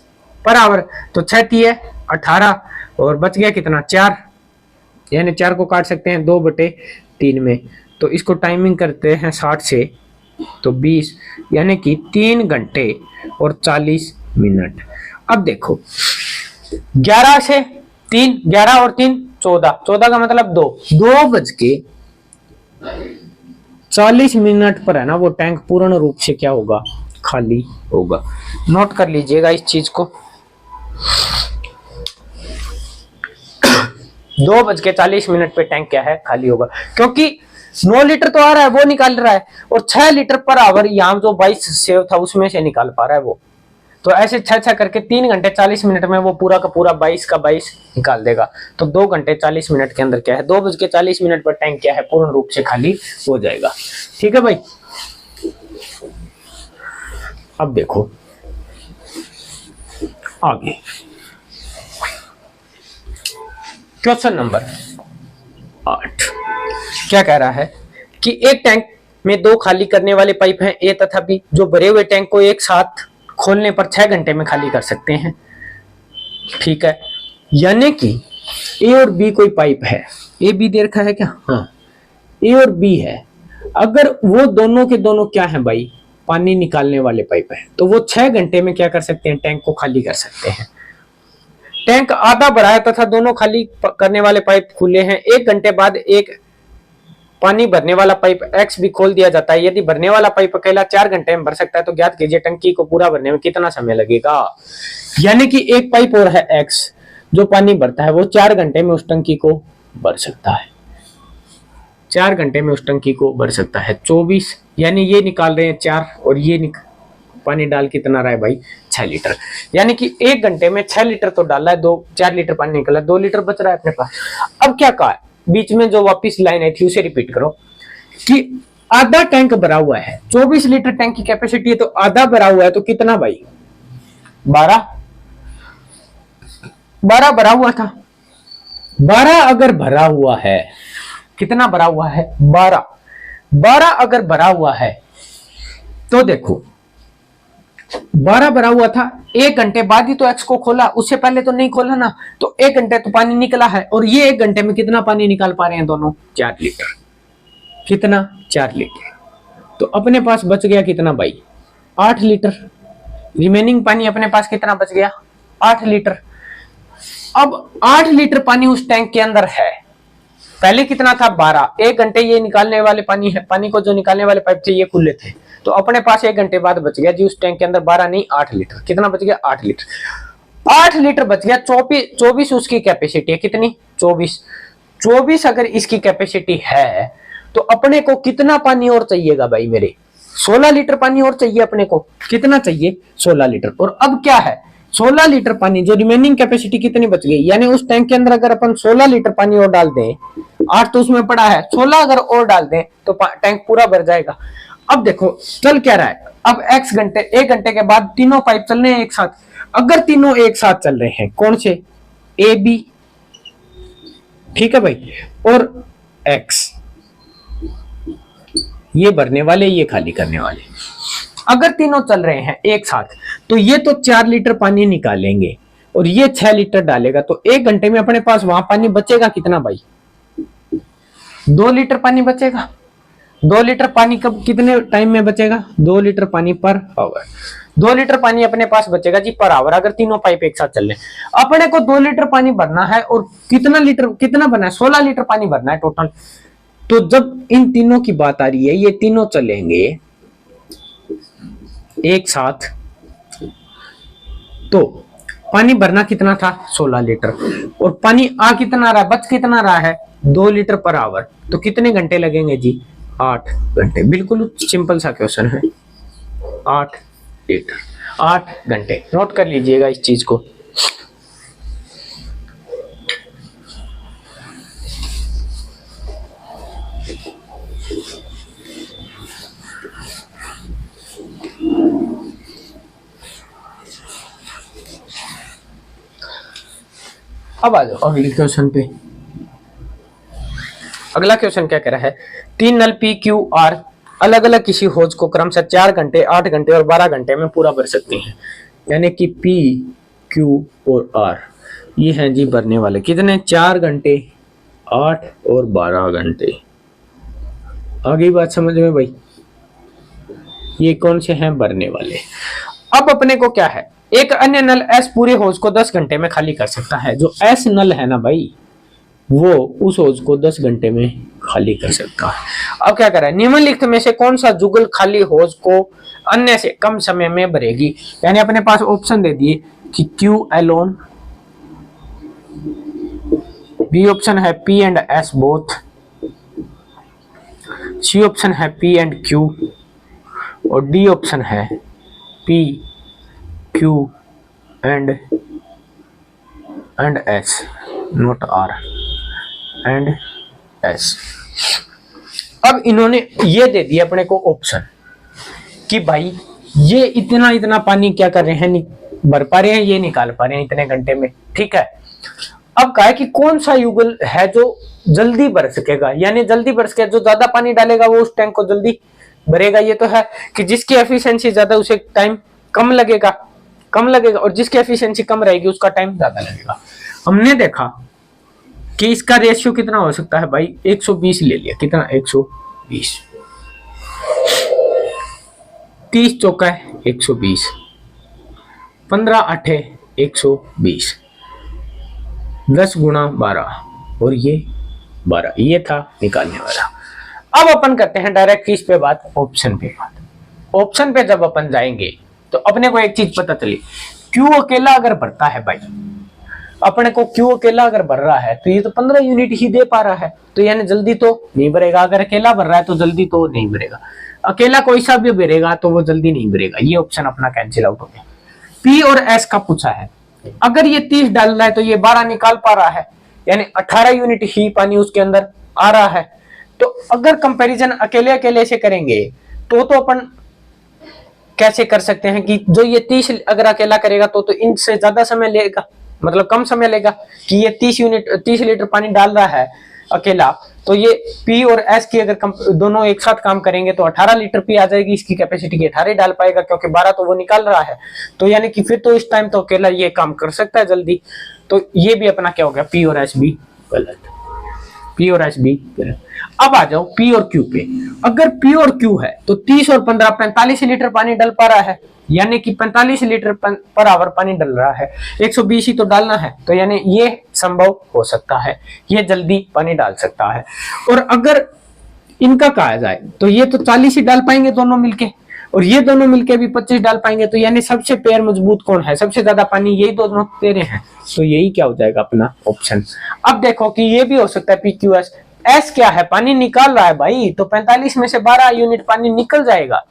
पर आवर, तो 6 है 18, और बच गया कितना? 4। यानी 4 को काट सकते हैं 2/3 में। तो इसको टाइमिंग करते हैं 60 से, तो 20, यानी कि 3 घंटे और 40 मिनट। अब देखो 11 से 3, 11 और 3 14, 14 का मतलब 2 बज के 40 मिनट पर है ना वो टैंक पूर्ण रूप से क्या होगा? खाली होगा। नोट कर लीजिएगा इस चीज को। 2 बज के 40 मिनट पे टैंक क्या है? खाली होगा। क्योंकि 9 लीटर तो आ रहा है वो निकाल रहा है, और 6 लीटर पर आवर यहाँ जो 22 सेव था उसमें से निकाल पा रहा है वो। तो ऐसे 6 करके 3 घंटे 40 मिनट में वो पूरा का पूरा 22 का 22 निकाल देगा। तो 2 घंटे 40 मिनट के अंदर क्या है? 2 बज के 40 मिनट पर टैंक क्या है? पूर्ण रूप से खाली हो जाएगा। ठीक है भाई। अब देखो आगे क्वेश्चन नंबर 8 क्या कह रहा है कि एक टैंक में 2 खाली करने वाले पाइप हैं, ए तथा बी, जो भरे हुए टैंक को एक साथ खोलने पर 6 घंटे में खाली कर सकते हैं। ठीक है, यानी कि ए और बी कोई पाइप है। ए बी दे रखा है क्या? हाँ, ए और बी है। अगर वो दोनों के दोनों क्या है भाई? पानी निकालने वाले पाइप है, तो वो 6 घंटे में क्या कर सकते हैं? टैंक को खाली कर सकते हैं। टैंक आधा भरा है तथा दोनों खाली करने वाले पाइप खुले हैं। 1 घंटे बाद एक पानी भरने वाला पाइप एक्स भी खोल दिया जाता है। यदि भरने वाला पाइप अकेला 4 घंटे में भर सकता है तो ज्ञात कीजिए टंकी को पूरा भरने में कितना समय लगेगा। यानी कि एक पाइप और है एक्स जो पानी भरता है, वो 4 घंटे में उस टंकी को भर सकता है। 4 घंटे में उस टंकी को भर सकता है। 24, यानी ये निकाल रहे हैं 4 और ये पानी डाल कितना रहा है भाई? 6 लीटर। यानी कि 1 घंटे में 6 लीटर तो डाला है, 4 लीटर पानी निकला, 2 लीटर बच रहा है अपने पास। अब क्या कहा है? बीच में जो वापिस लाइन आई थी उसे रिपीट करो कि आधा टैंक भरा हुआ है। 24 लीटर टैंक की कैपेसिटी है, तो आधा भरा हुआ है तो कितना भाई? 12 भरा हुआ था। 12 अगर भरा हुआ है, कितना भरा हुआ है? 12 अगर भरा हुआ है तो देखो 12 भरा हुआ था, 1 घंटे बाद ही तो एक्स को खोला, उससे पहले तो नहीं खोला ना। तो 1 घंटे तो पानी निकला है, और ये 1 घंटे में कितना पानी निकाल पा रहे हैं दोनों? 4 लीटर। कितना? 4 लीटर। तो अपने पास बच गया कितना भाई? 8 लीटर। रिमेनिंग पानी अपने पास कितना बच गया? 8 लीटर। अब 8 लीटर पानी उस टैंक के अंदर है। पहले कितना था? 12। 1 घंटे ये निकालने वाले पानी है, पानी को जो निकालने वाले पाइप थे ये खुले थे, तो अपने पास 1 घंटे बाद बच गया जी उस टैंक के अंदर 12 नहीं 8 लीटर। कितना बच गया? 8 लीटर। 8 लीटर बच गया। 24 उसकी कैपेसिटी है। कितनी? 24 अगर इसकी कैपेसिटी है तो अपने को कितना पानी और चाहिएगा भाई मेरे? 16 लीटर पानी और चाहिए अपने को। कितना चाहिए? 16 लीटर। और अब क्या है? 16 लीटर पानी, जो रिमेनिंग कैपेसिटी कितनी बच गई? यानी उस टैंक के अंदर अगर अपन 16 लीटर पानी और डाल दें, 8 तो उसमें पड़ा है, 16 अगर और डाल दें तो टैंक पूरा भर जाएगा। अब देखो चल क्या रहा है, अब एक्स घंटे 1 घंटे के बाद तीनों पाइप चल रहे हैं एक साथ। अगर तीनों एक साथ चल रहे हैं, कौन से? ए बी, ठीक है भाई, और एक्स, ये भरने वाले ये खाली करने वाले, अगर तीनों चल रहे हैं एक साथ तो ये तो 4 लीटर पानी निकालेंगे और ये 6 लीटर डालेगा, तो 1 घंटे में अपने पास वहां पानी बचेगा कितना भाई? 2 लीटर पानी बचेगा। 2 लीटर पानी कब कितने टाइम में बचेगा? 2 लीटर पानी पर आवर। 2 लीटर पानी अपने पास बचेगा जी पर आवर, अगर तीनों पाइप एक साथ चल रहे। अपने को 2 लीटर पानी भरना है और कितना भरना है? 16 लीटर पानी भरना है टोटल। तो जब इन तीनों की बात आ रही है, ये तीनों चलेंगे एक साथ, तो पानी भरना कितना था? 16 लीटर। और पानी आ कितना रहा, बच कितना रहा है? 2 लीटर पर आवर। तो कितने घंटे लगेंगे जी? 8 घंटे। बिल्कुल सिंपल सा क्वेश्चन है। 8 लीटर, 8 घंटे। नोट कर लीजिएगा इस चीज को। अब आ जाओ अगले क्वेश्चन पे। अगला क्वेश्चन क्या कह रहा है, तीन नल पी क्यू आर अलग अलग किसी हौज को क्रमशः 4 घंटे, 8 घंटे और 12 घंटे में पूरा भर सकते हैं। यानी कि पी क्यू और आर ये हैं जी भरने वाले, कितने, 4 घंटे, 8 और 12 घंटे। आगे बात समझ में भाई, ये कौन से हैं भरने वाले। अब अपने को क्या है, एक अन्य नल एस पूरे हौज को 10 घंटे में खाली कर सकता है। जो एस नल है ना भाई, वो उस हौज को 10 घंटे में खाली कर सकता है। अब क्या करें, निम्नलिखित में से कौन सा जुगल खाली हौज को अन्य से कम समय में भरेगी। यानी अपने पास ऑप्शन दे दिए कि क्यू एलोन, बी ऑप्शन है P and S both, C option है पी एंड क्यू और डी ऑप्शन है P Q and S, not R, and S. अब इन्होंने ये दे दिया अपने को ऑप्शन कि भाई ये इतना इतना पानी क्या कर रहे हैं, भर पा रहे हैं, ये निकाल पा रहे हैं इतने घंटे में, ठीक है। अब कहा है कि कौन सा युगल है जो जल्दी भर सकेगा, यानी जल्दी भर सकेगा, जो ज्यादा पानी डालेगा वो उस टैंक को जल्दी भरेगा। ये तो है कि जिसकी एफिशिएंसी ज्यादा उसे टाइम कम लगेगा, और जिसकी एफिशिएंसी कम रहेगी उसका टाइम ज्यादा लगेगा। हमने देखा कि इसका रेशियो कितना हो सकता है भाई, 120 ले लिया, कितना, 120, 30 चौका है 120, 15 8 120, 10 गुणा 12 और ये 12, ये था निकालने वाला। अब अपन करते हैं डायरेक्ट किस पे बात, ऑप्शन पे बात। ऑप्शन पे जब अपन जाएंगे तो अपने को एक चीज पता चली, क्यों अकेला अगर भरता है भाई, अपने को क्यों अकेला अगर भर रहा है तो ये तो 15 यूनिट ही दे पा रहा है, तो यानी जल्दी तो नहीं भरेगा। अगर अकेला भर रहा है तो जल्दी तो नहीं भरेगा, अकेला कोई सा भी भरेगा तो वो जल्दी नहीं भरेगा। ये ऑप्शन अपना कैंसिल आउट हो गया। पी और एस का पूछा है, अगर ये 30 डाल रहा है तो ये 12 निकाल पा रहा है, यानी 18 यूनिट ही पानी उसके अंदर आ रहा है। तो अगर कंपैरिजन अकेले अकेले से करेंगे तो अपन कैसे कर सकते हैं कि जो ये 30 अगर अकेला करेगा तो इनसे ज्यादा समय लेगा, मतलब कम समय लेगा कि ये 30 लीटर पानी डाल रहा है अकेला, तो ये पी और एस की अगर दोनों एक साथ काम करेंगे तो 18 लीटर पी आ जाएगी, इसकी कैपेसिटी की 18 डाल पाएगा क्योंकि 12 तो वो निकाल रहा है। तो यानी कि फिर तो इस टाइम तो अकेला ये काम कर सकता है जल्दी। तो ये भी अपना क्या हो गया, पी और एस भी गलत, पी और एस भी गलत। अब आ जाओ पी और क्यू पे। अगर पी और क्यू है तो 30 और 15 45 लीटर पानी डल पा रहा है, यानी कि 45 लीटर पर आवर पानी डल रहा है, 120 ही तो डालना है, तो यानी ये संभव हो सकता है, ये जल्दी पानी डाल सकता है। और अगर इनका कहा जाए तो ये तो 40 ही डाल पाएंगे दोनों मिलके, और ये दोनों मिलके भी 25 डाल पाएंगे, तो यानी सबसे पैर मजबूत कौन है, सबसे ज्यादा पानी यही दोनों तेरे हैं, तो यही क्या हो जाएगा अपना ऑप्शन। अब देखो कि ये भी हो सकता है पी क्यू एस, एस क्या है, पानी निकाल रहा है भाई, तो 45 में से 12 यूनिट पानी निकल जाएगा,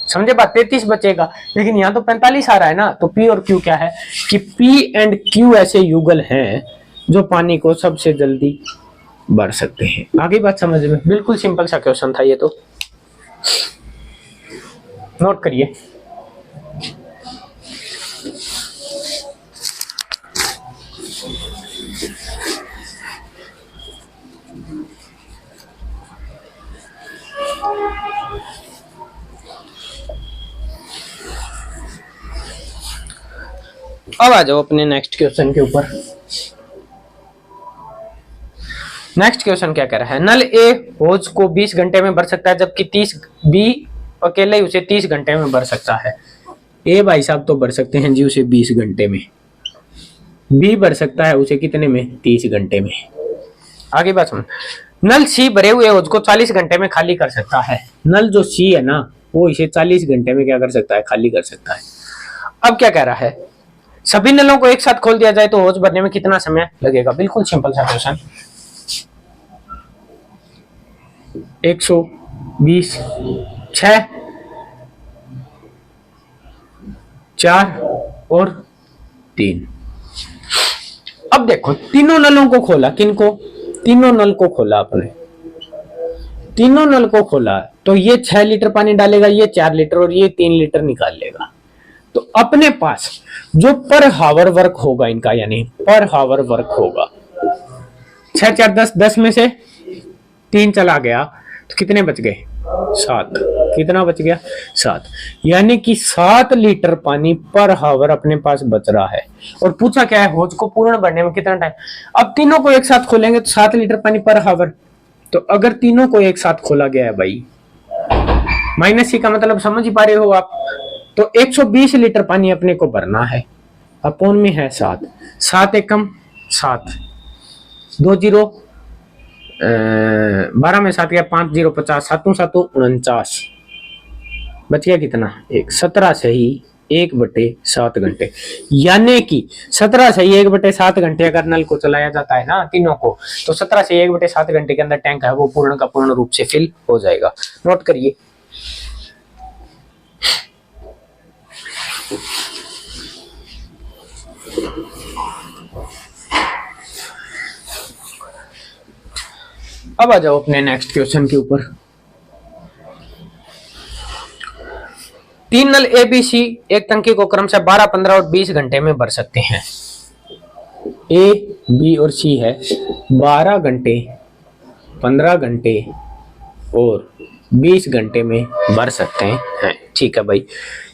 समझे बात, 33 बचेगा, लेकिन यहाँ तो 45 आ रहा है ना। तो पी और क्यू क्या है कि पी एंड क्यू ऐसे युगल हैं जो पानी को सबसे जल्दी भर सकते हैं। आगे बात समझ में, बिल्कुल सिंपल सा क्वेश्चन था ये, तो नोट करिए। अब आ जाओ अपने नेक्स्ट क्वेश्चन के ऊपर। नेक्स्ट क्वेश्चन क्या कह रहा है, नल ए होज को 20 घंटे में भर सकता है, जबकि 30 बी अकेले उसे 30 घंटे में भर सकता है। ए भाई साहब तो भर सकते हैं जी उसे 20 घंटे में, बी भर सकता है उसे कितने में, 30 घंटे में। आगे बात सुन, नल सी भरे हुए होज को 40 घंटे में खाली कर सकता है। नल जो सी है ना, वो इसे 40 घंटे में क्या कर सकता है, खाली कर सकता है। अब क्या कह रहा है, सभी नलों को एक साथ खोल दिया जाए तो होज भरने में कितना समय लगेगा। बिल्कुल सिंपल सा क्वेश्चन, 120, 6, 4 और 3। अब देखो तीनों नलों को खोला, किनको, तीनों नल को खोला आपने, तीनों नल को खोला तो ये 6 लीटर पानी डालेगा, ये 4 लीटर और ये 3 लीटर निकाल लेगा। तो अपने पास जो पर हावर वर्क होगा इनका, यानी पर हावर वर्क होगा 6 4 10, 10 में से 3 चला गया तो कितने बच गए 7। कितना बच गया 7, यानी कि 7 लीटर पानी पर हावर अपने पास बच रहा है। और पूछा क्या है, हौज को पूर्ण भरने में कितना टाइम। अब तीनों को एक साथ खोलेंगे तो 7 लीटर पानी पर हावर, तो अगर तीनों को एक साथ खोला गया है भाई, माइनस सी का मतलब समझ ही पा रहे हो आप, तो 120 लीटर पानी अपने को भरना है, अपोन में है 7, 7 एकम 7, 2 जीरो 12 में 7 गया 5 0 50, 7 7 49, बच गया कितना 1, 17 से ही 1/7 घंटे, यानी कि 17 से ही 1/7 घंटे अगर नल को चलाया जाता है ना तीनों को, तो 17 से 1/7 घंटे के अंदर टैंक है वो पूर्ण का पूर्ण रूप से फिल हो जाएगा। नोट करिए। अब आ जाओ अपने नेक्स्ट क्वेश्चन के ऊपर। 3 नल ए बी सी एक टंकी को क्रम से 12, 15 और 20 घंटे में भर सकते हैं। ए बी और सी है 12 घंटे, 15 घंटे और 20 घंटे में भर सकते हैं। ठीक है भाई।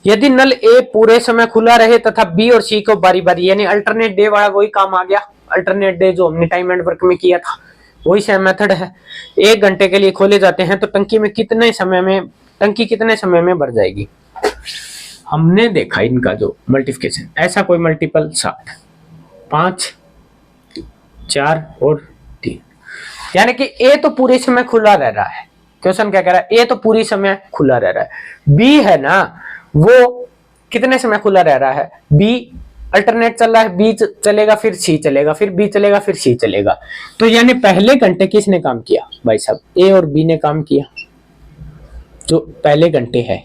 यदि नल ए पूरे समय खुला रहे तथा बी और सी को बारी बारी, यानी अल्टरनेट डे वाला वही काम आ गया, अल्टरनेट डे जो हमने टाइम एंड वर्क में किया था वही सेम मेथड है। 1 घंटे के लिए खोले जाते हैं तो टंकी कितने समय में भर जाएगी। हमने देखा इनका जो मल्टीप्लिकेशन, ऐसा कोई मल्टीपल 60, 5 4 और 3, यानी कि ए तो पूरे समय खुला रह रहा है। क्वेश्चन क्या कह रहा है, ए तो पूरी समय खुला रह रहा है, बी है ना वो कितने समय खुला रह रहा है, बी अल्टरनेट चल रहा है, बी चलेगा फिर सी चलेगा, फिर बी चलेगा फिर सी चलेगा। तो यानी पहले घंटे किसने काम किया भाई साहब, ए और बी ने काम किया। जो पहले घंटे है,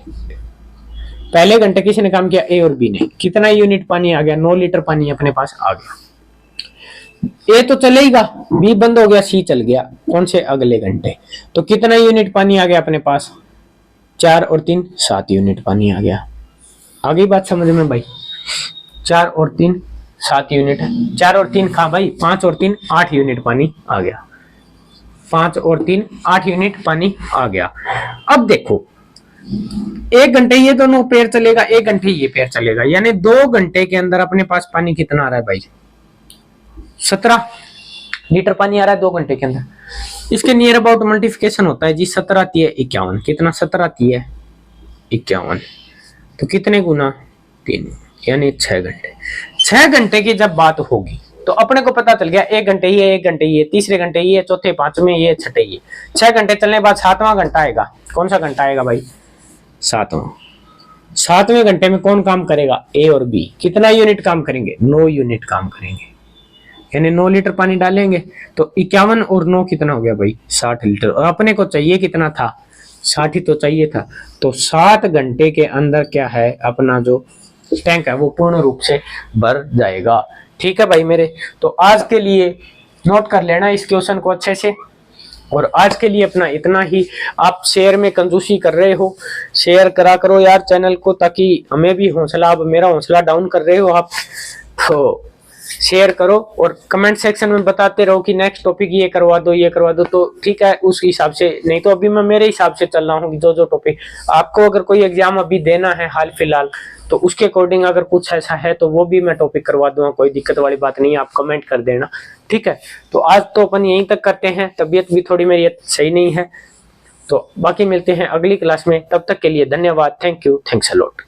पहले घंटे किसने काम किया, ए और बी ने। कितना यूनिट पानी आ गया, 9 लीटर पानी अपने पास आ गया। ए तो चलेगा, बी बंद हो गया, सी चल गया, कौन से अगले घंटे। तो कितना यूनिट पानी आ गया अपने पास, 4 और 3 7 यूनिट पानी आ गया। आ गई बात समझ में भाई, 4 और 3 7 यूनिट है, 4 और 3 कहा भाई, 5 और 3 8 यूनिट पानी आ गया, 5 और 3 8 यूनिट पानी आ गया। अब देखो 1 घंटे ये दोनों पेयर चलेगा, 1 घंटे ये पेयर चलेगा, यानी 2 घंटे के अंदर अपने पास पानी कितना आ रहा है भाई, 17 लीटर पानी आ रहा है 2 घंटे के अंदर। इसके नियर अबाउट मल्टीप्लिकेशन होता है जी, 17 3 51, कितना 17 3 51, तो कितने गुना 3, यानी 6 घंटे। 6 घंटे की जब बात होगी तो अपने को पता चल गया 1 घंटे ये, 1 घंटे ये, तीसरे घंटे ये, चौथे 5वें ये, छठे ये। 6 घंटे चलने के बाद 7वां घंटा आएगा। कौन सा घंटा आएगा भाई, 7वां। 7वें घंटे में कौन काम करेगा, ए और बी। कितना यूनिट काम करेंगे, 9 यूनिट काम करेंगे, यानी 9 लीटर पानी डालेंगे तो 51 और 9 कितना हो गया भाई, 60 लीटर। और अपने को चाहिए कितना था, 60 ही तो चाहिए था। तो 7 घंटे के अंदर क्या है, अपना जो टैंक है वो पूर्ण रूप से भर जाएगा। ठीक है भाई मेरे, तो आज के लिए नोट कर लेना इस क्वेश्चन को अच्छे से। और आज के लिए अपना इतना ही। आप शेयर में कंजूसी कर रहे हो, शेयर करा करो यार चैनल को, ताकि हमें भी हौसला, अब मेरा हौसला डाउन कर रहे हो आप, तो शेयर करो और कमेंट सेक्शन में बताते रहो कि नेक्स्ट टॉपिक ये करवा दो, ये करवा दो, तो ठीक है उस हिसाब से। नहीं तो अभी मैं मेरे हिसाब से चल रहा हूँ, जो टॉपिक आपको, अगर कोई एग्जाम अभी देना है हाल फिलहाल, तो उसके अकॉर्डिंग अगर कुछ ऐसा है तो वो भी मैं टॉपिक करवा दूंगा, कोई दिक्कत वाली बात नहीं है, आप कमेंट कर देना। ठीक है, तो आज तो अपन यहीं तक करते हैं, तबीयत भी थोड़ी मेरी सही नहीं है, तो बाकी मिलते हैं अगली क्लास में। तब तक के लिए धन्यवाद, thank you, thanks a lot.